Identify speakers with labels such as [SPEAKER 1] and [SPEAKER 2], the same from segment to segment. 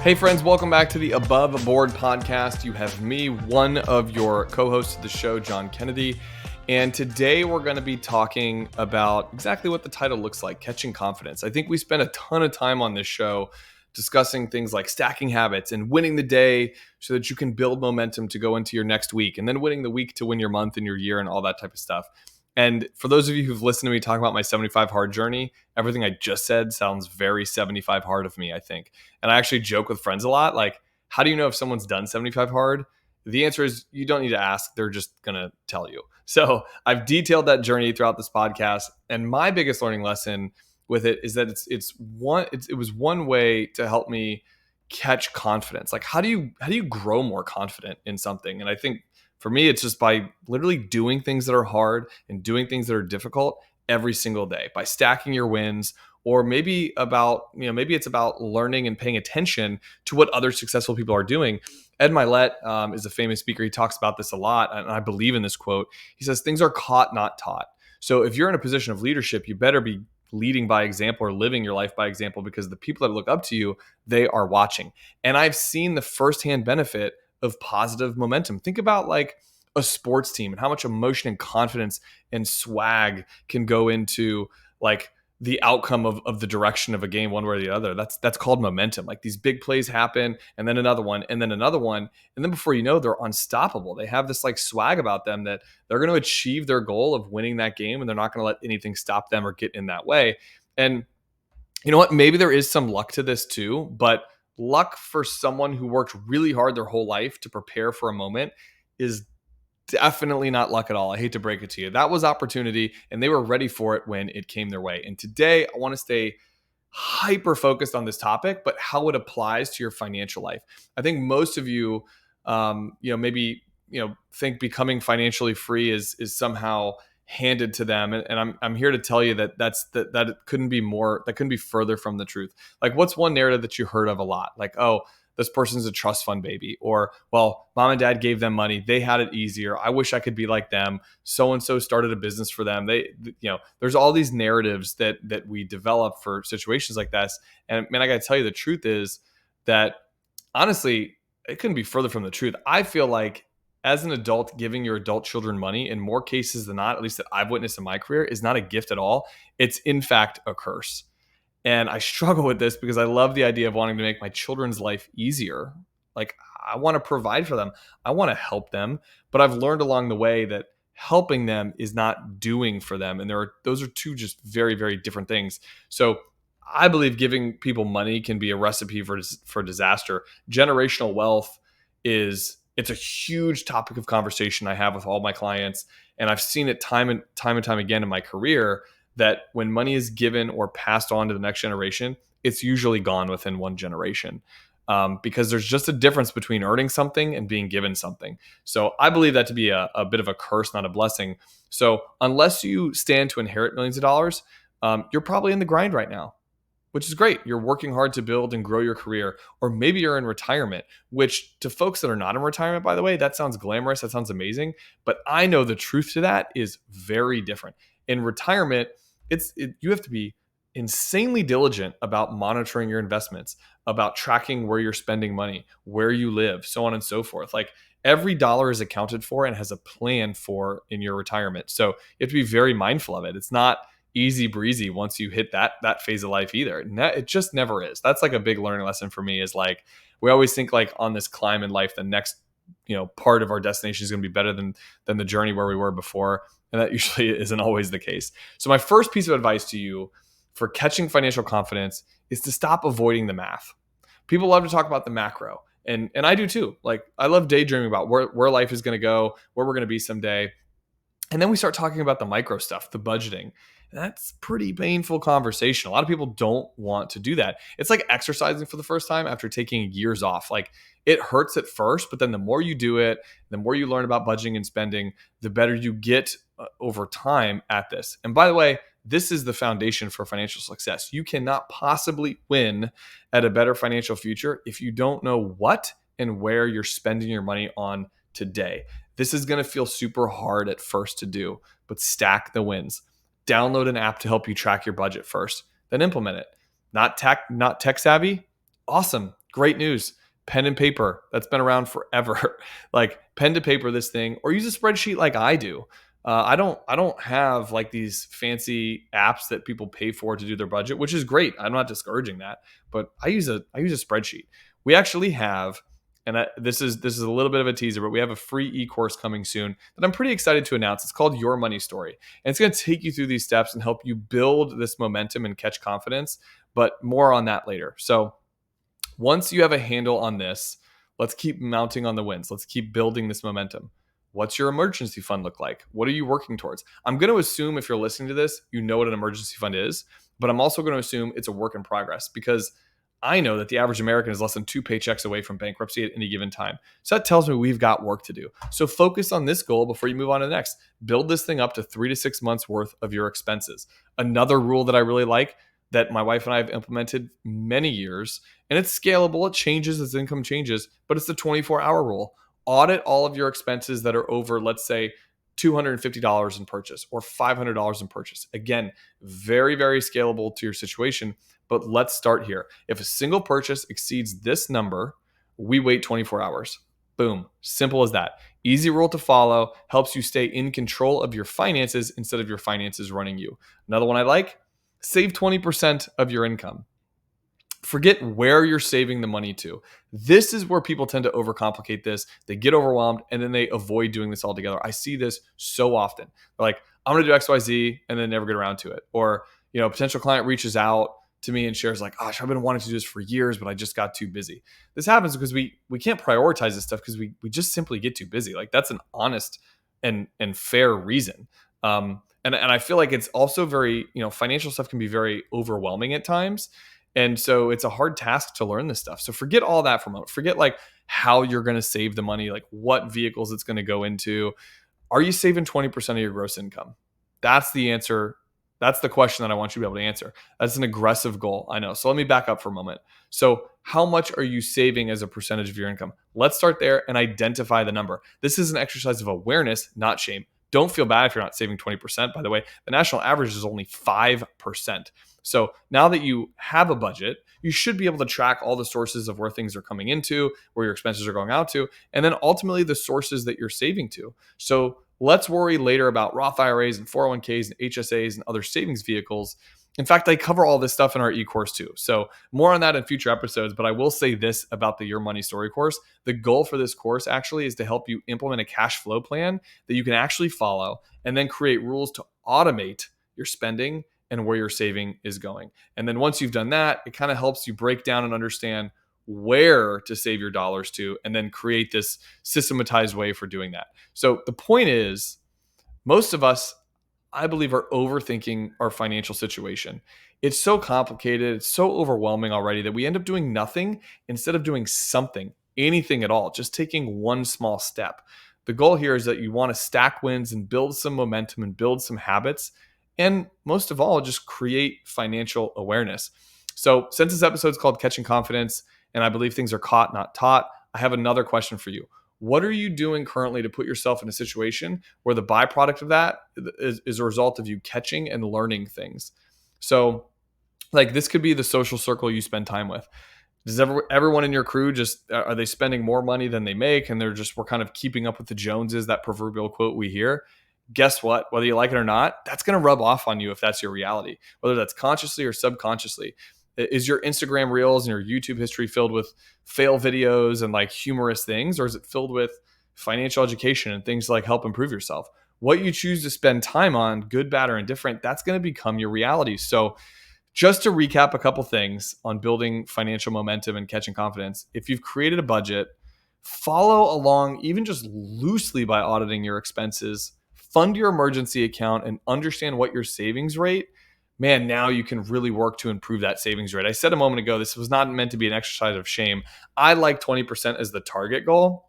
[SPEAKER 1] Hey friends, welcome back to the Above Board podcast. You have me, one of your co-hosts of the show, John Kennedy. And today we're going to be talking about exactly what the title looks like, catching confidence. I think we spent a ton of time on this show discussing things like stacking habits and winning the day so that you can build momentum to go into your next week, and then winning the week to win your month and your year and all that type of stuff. And for those of you who've listened to me talk about my 75 hard journey, everything I just said sounds very 75 hard of me, I think. And I actually joke with friends a lot, like, how do you know if someone's done 75 hard? The answer is you don't need to ask. They're just going to tell you. So I've detailed that journey throughout this podcast. And my biggest learning lesson with it is that it was one way to help me catch confidence. Like, how do you grow more confident in something? And I think for me, it's just by literally doing things that are hard and doing things that are difficult every single day, by stacking your wins. Or maybe it's about learning and paying attention to what other successful people are doing. Ed Milet is a famous speaker. He talks about this a lot, and I believe in this quote. He says, things are caught, not taught. So if you're in a position of leadership, you better be leading by example or living your life by example, because the people that look up to you, they are watching. And I've seen the firsthand benefit of positive momentum. Think about like a sports team and how much emotion and confidence and swag can go into like the outcome of the direction of a game one way or the other. That's called momentum. Like, these big plays happen, and then another one, and then another one, and then before you know, they're unstoppable. They have this like swag about them that they're going to achieve their goal of winning that game, and they're not going to let anything stop them or get in that way. And you know what? Maybe there is some luck to this too, but luck for someone who worked really hard their whole life to prepare for a moment is definitely not luck at all. I hate to break it to you. That was opportunity, and they were ready for it when it came their way. And today I want to stay hyper focused on this topic, but how it applies to your financial life. I think most of you, maybe think becoming financially free is somehow handed to them, and I'm here to tell you that that it couldn't be further from the truth. Like, what's one narrative that you heard of a lot? Like, oh, this person's a trust fund baby, or, well, mom and dad gave them money, they had it easier, I wish I could be like them, so and so started a business for them. There's all these narratives that we develop for situations like this. And man, I gotta tell you, the truth is that, honestly, it couldn't be further from the truth. I feel like, as an adult, giving your adult children money, in more cases than not, at least that I've witnessed in my career, is not a gift at all. It's in fact a curse. And I struggle with this because I love the idea of wanting to make my children's life easier. Like, I want to provide for them, I want to help them, but I've learned along the way that helping them is not doing for them. And those are two just very, very different things. So I believe giving people money can be a recipe for disaster. Generational wealth it's a huge topic of conversation I have with all my clients. And I've seen it time and time again in my career, that when money is given or passed on to the next generation, it's usually gone within one generation, because there's just a difference between earning something and being given something. So I believe that to be a bit of a curse, not a blessing. So unless you stand to inherit millions of dollars, you're probably in the grind right now, which is great. You're working hard to build and grow your career. Or maybe you're in retirement, which, to folks that are not in retirement, by the way, that sounds glamorous, that sounds amazing. But I know the truth to that is very different. In retirement, you have to be insanely diligent about monitoring your investments, about tracking where you're spending money, where you live, so on and so forth. Like, every dollar is accounted for and has a plan for in your retirement. So you have to be very mindful of it. It's not easy breezy once you hit that phase of life either. It just never is. That's like a big learning lesson for me, is like, we always think like on this climb in life, the next part of our destination is going to be better than the journey where we were before. And that usually isn't always the case. So my first piece of advice to you for catching financial confidence is to stop avoiding the math. People love to talk about the macro, and I do too. Like, I love daydreaming about where life is going to go, where we're going to be someday. And then we start talking about the micro stuff, the budgeting. And that's pretty painful conversation. A lot of people don't want to do that. It's like exercising for the first time after taking years off. Like, it hurts at first, but then the more you do it, the more you learn about budgeting and spending, the better you get over time at this. And by the way, this is the foundation for financial success. You cannot possibly win at a better financial future if you don't know what and where you're spending your money on today. This is going to feel super hard at first to do, but stack the wins. Download an app to help you track your budget first, then implement it. Not tech savvy? Awesome. Great news. Pen and paper, that's been around forever. Like pen to paper this thing, or use a spreadsheet like I do. I don't have like these fancy apps that people pay for to do their budget, which is great. I'm not discouraging that, but I use a spreadsheet. We actually have, and this is a little bit of a teaser, but we have a free e-course coming soon that I'm pretty excited to announce. It's called Your Money Story, and it's going to take you through these steps and help you build this momentum and catch confidence. But more on that later. So once you have a handle on this, let's keep mounting on the wins. Let's keep building this momentum. What's your emergency fund look like? What are you working towards? I'm going to assume if you're listening to this, you know what an emergency fund is, but I'm also going to assume it's a work in progress because I know that the average American is less than 2 paychecks away from bankruptcy at any given time. So that tells me we've got work to do. So focus on this goal before you move on to the next. Build this thing up to 3 to 6 months worth of your expenses. Another rule that I really like that my wife and I have implemented many years, and it's scalable. It changes as income changes, but it's the 24-hour rule. Audit all of your expenses that are over, let's say, $250 in purchase or $500 in purchase. Again, very, very scalable to your situation, but let's start here. If a single purchase exceeds this number, we wait 24 hours. Boom. Simple as that. Easy rule to follow, helps you stay in control of your finances instead of your finances running you. Another one I like, save 20% of your income. Forget where you're saving the money to. This is where people tend to overcomplicate this. They get overwhelmed and then they avoid doing this altogether. I see this so often. They're like, I'm going to do XYZ and then never get around to it. Or, a potential client reaches out to me and shares like, gosh, I've been wanting to do this for years, but I just got too busy. This happens because we can't prioritize this stuff because we just simply get too busy. Like that's an honest and fair reason. And I feel like it's also very, financial stuff can be very overwhelming at times. And so it's a hard task to learn this stuff. So forget all that for a moment. Forget like how you're going to save the money, like what vehicles it's going to go into. Are you saving 20% of your gross income? That's the answer. That's the question that I want you to be able to answer. That's an aggressive goal, I know. So let me back up for a moment. So how much are you saving as a percentage of your income? Let's start there and identify the number. This is an exercise of awareness, not shame. Don't feel bad if you're not saving 20%. By the way, the national average is only 5%. So now that you have a budget, you should be able to track all the sources of where things are coming into, where your expenses are going out to, and then ultimately the sources that you're saving to. So let's worry later about Roth IRAs and 401ks and HSAs and other savings vehicles. In fact, I cover all this stuff in our e-course too. So more on that in future episodes, but I will say this about the Your Money Story course. The goal for this course actually is to help you implement a cash flow plan that you can actually follow and then create rules to automate your spending and where your saving is going. And then once you've done that, it kind of helps you break down and understand where to save your dollars to, and then create this systematized way for doing that. So the point is, most of us, I believe, are overthinking our financial situation. It's so complicated, it's so overwhelming already that we end up doing nothing instead of doing something, anything at all, just taking one small step. The goal here is that you want to stack wins and build some momentum and build some habits. And most of all, just create financial awareness. So since this episode is called Catching Confidence, and I believe things are caught, not taught, I have another question for you. What are you doing currently to put yourself in a situation where the byproduct of that is a result of you catching and learning things? So like this could be the social circle you spend time with. Does everyone in your crew are they spending more money than they make? And we're kind of keeping up with the Joneses, that proverbial quote we hear. Guess what? Whether you like it or not, that's going to rub off on you if that's your reality, whether that's consciously or subconsciously. Is your Instagram reels and your YouTube history filled with fail videos and like humorous things, or is it filled with financial education and things like help improve yourself? What you choose to spend time on, good, bad, or indifferent, that's going to become your reality. So just to recap a couple things on building financial momentum and catching confidence, if you've created a budget, follow along even just loosely by auditing your expenses, fund your emergency account, and understand what your savings rate, man, now you can really work to improve that savings rate. I said a moment ago, this was not meant to be an exercise of shame. I like 20% as the target goal,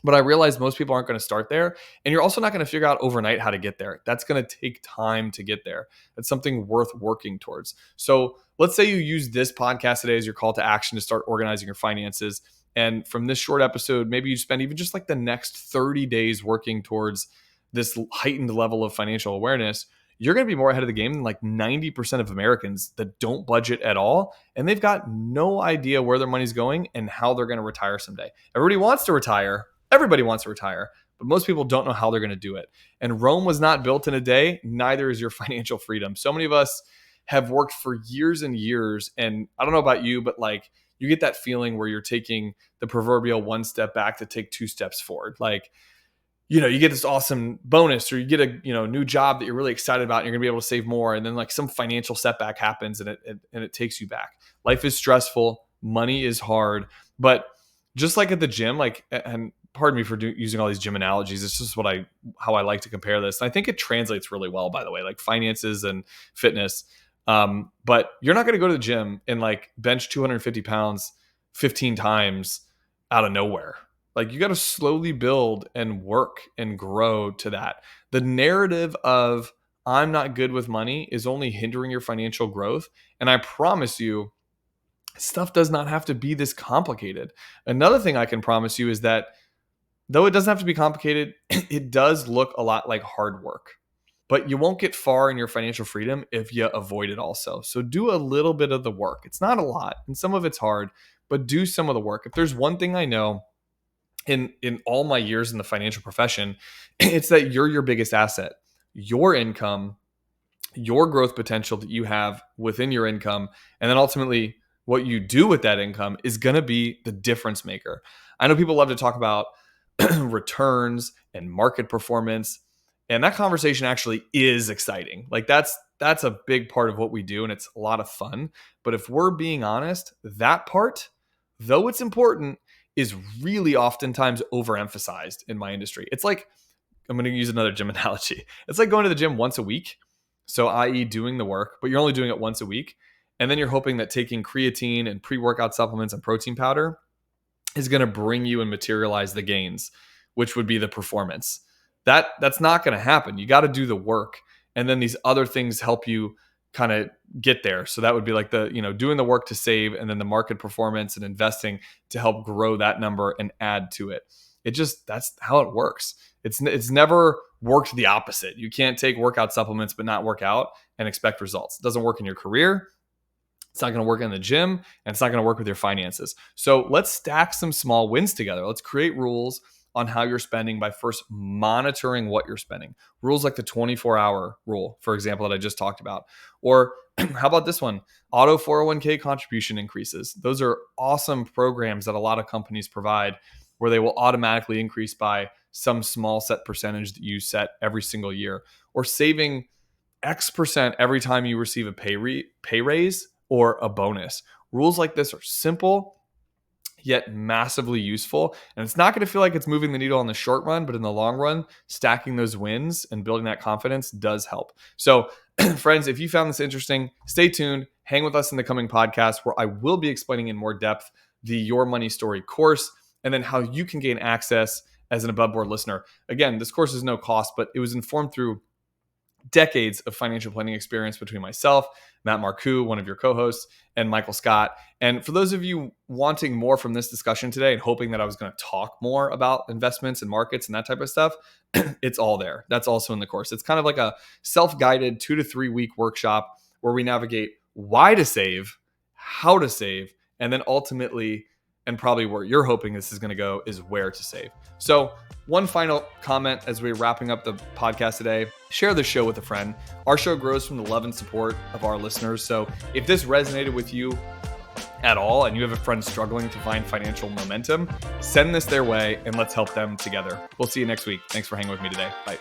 [SPEAKER 1] but I realize most people aren't going to start there. And you're also not going to figure out overnight how to get there. That's going to take time to get there. It's something worth working towards. So let's say you use this podcast today as your call to action to start organizing your finances. And from this short episode, maybe you spend even just like the next 30 days working towards this heightened level of financial awareness. you're going to be more ahead of the game than like 90% of Americans that don't budget at all. And they've got no idea where their money's going and how they're going to retire someday. Everybody wants to retire. Everybody wants to retire, but most people don't know how they're going to do it. And Rome was not built in a day. Neither is your financial freedom. So many of us have worked for years and years. And I don't know about you, but like you get that feeling where you're taking the proverbial one step back to take two steps forward. Like, you get this awesome bonus or you get a, new job that you're really excited about and you're gonna be able to save more. And then like some financial setback happens and it takes you back. Life is stressful. Money is hard. But just like at the gym, like, and pardon me for using all these gym analogies. It's just how I like to compare this. And I think it translates really well, by the way, like finances and fitness. But you're not going to go to the gym and like bench 250 pounds 15 times out of nowhere. Like you got to slowly build and work and grow to that. The narrative of I'm not good with money is only hindering your financial growth. And I promise you, stuff does not have to be this complicated. Another thing I can promise you is that though it doesn't have to be complicated, it does look a lot like hard work. But you won't get far in your financial freedom if you avoid it also. So do a little bit of the work. It's not a lot, and some of it's hard, but do some of the work. If there's one thing I know in all my years in the financial profession, it's that you're your biggest asset. Your income, your growth potential that you have within your income, and then ultimately what you do with that income is going to be the difference maker. I know people love to talk about returns and market performance. And that conversation actually is exciting. Like that's a big part of what we do and it's a lot of fun. But if we're being honest, that part, though it's important, is really oftentimes overemphasized in my industry. It's like, I'm going to use another gym analogy. It's like going to the gym once a week. So i.e. doing the work, but you're only doing it once a week. And then you're hoping that taking creatine and pre-workout supplements and protein powder is going to bring you and materialize the gains, which would be the performance. That's not going to happen. You got to do the work. And then these other things help you kind of get there. So that would be like the, doing the work to save and then the market performance and investing to help grow that number and add to it. That's how it works. It's never worked the opposite. You can't take workout supplements, but not work out and expect results. It doesn't work in your career. It's not going to work in the gym and it's not going to work with your finances. So let's stack some small wins together. Let's create rules on how you're spending by first monitoring what you're spending. Rules like the 24-hour rule, for example, that I just talked about. Or how about this one? Auto 401k contribution increases. Those are awesome programs that a lot of companies provide where they will automatically increase by some small set percentage that you set every single year. Or saving X percent every time you receive a pay raise or a bonus. Rules like this are simple, yet massively useful. And it's not going to feel like it's moving the needle in the short run, but in the long run, stacking those wins and building that confidence does help. So friends, if you found this interesting, stay tuned, hang with us in the coming podcast where I will be explaining in more depth the Your Money Story course and then how you can gain access as an Above Board listener. Again, this course is no cost, but it was informed through decades of financial planning experience between myself, Matt Marcoux, one of your co-hosts, and Michael Scott. And for those of you wanting more from this discussion today and hoping that I was going to talk more about investments and markets and that type of stuff, it's all there. That's also in the course. It's kind of like a self-guided 2 to 3 week workshop where we navigate why to save, how to save, and then ultimately, and probably where you're hoping this is going to go, is where to save. So one final comment as we're wrapping up the podcast today: share the show with a friend. Our show grows from the love and support of our listeners. So if this resonated with you at all and you have a friend struggling to find financial momentum, send this their way and let's help them together. We'll see you next week. Thanks for hanging with me today. Bye.